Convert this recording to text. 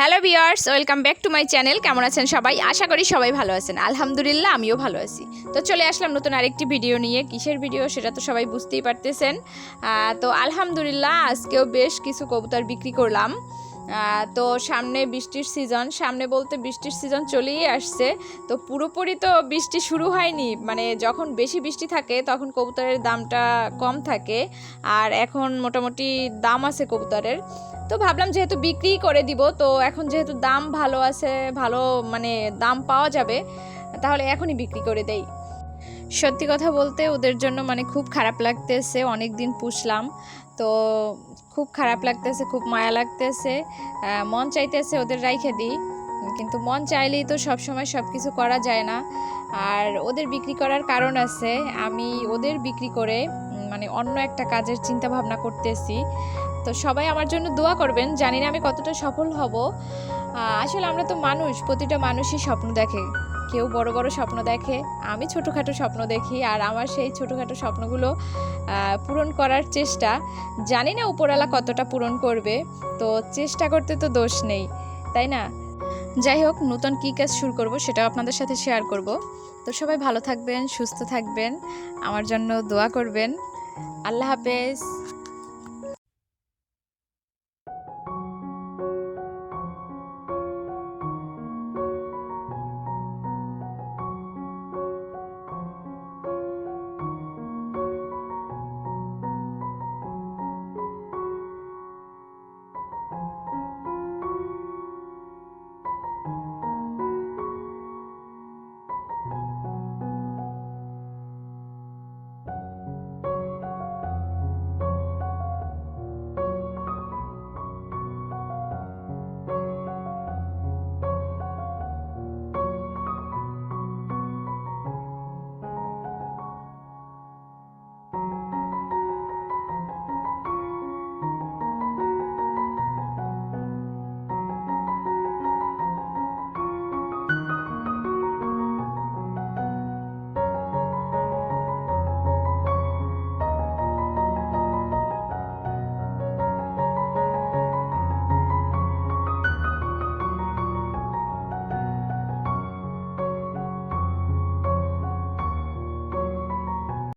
Hello viewers, welcome back to my channel. কেমন আছেন সবাই? আশা করি সবাই ভালো আছেন। আলহামদুলিল্লাহ, আমিও ভালো আছি। তো চলে আসলাম নতুন আরেকটি ভিডিও নিয়ে। কিসের ভিডিও সেটা তো সবাই বুঝতেই পারতেছেন। তো আলহামদুলিল্লাহ আজকেও বেশ কিছু কবুতর বিক্রি করলাম। তো সামনে বৃষ্টির সিজন, সামনে বলতে বৃষ্টির সিজন চলেই আসছে। তো পুরোপুরি তো বৃষ্টি শুরু হয়নি, মানে যখন বেশি বৃষ্টি থাকে তখন কবুতরের দামটা কম থাকে, আর এখন মোটামুটি দাম আছে কবুতরের। তো ভাবলাম যেহেতু বিক্রি করে দিব, তো এখন যেহেতু দাম ভালো আছে, ভালো মানে দাম পাওয়া যাবে, তাহলে এখনই বিক্রি করে দেই। সত্যি কথা বলতে ওদের জন্য মানে খুব খারাপ লাগতেছে, অনেক দিন পুষলাম তো খুব খারাপ লাগতেছে, খুব মায়া লাগতেছে। মন চাইতেছে ওদের রাইখে দিই, কিন্তু মন চাইলেই তো সব সময় সব কিছু করা যায় না। আর ওদের বিক্রি করার কারণ আছে, আমি ওদের বিক্রি করে মানে অন্য একটা কাজের চিন্তা ভাবনা করতেছি। তো সবাই আমার জন্য দোয়া করবেন, জানি না আমি কতটা সফল হব। আসলে আমরা তো মানুষ, প্রতিটা মানুষই স্বপ্ন দেখে, কেউ বড় বড় স্বপ্ন দেখে, আমি ছোটোখাটো স্বপ্ন দেখি। আর আমার সেই ছোটোখাটো স্বপ্নগুলো পূরণ করার চেষ্টা, জানি না উপরওয়ালা কতটা পূরণ করবে, তো চেষ্টা করতে তো দোষ নেই, তাই না? যাই হোক, নতুন কী কাজ শুরু করব সেটাও আপনাদের সাথে শেয়ার করব। তো সবাই ভালো থাকবেন, সুস্থ থাকবেন, আমার জন্য দোয়া করবেন। আল্লাহ হাফেজ।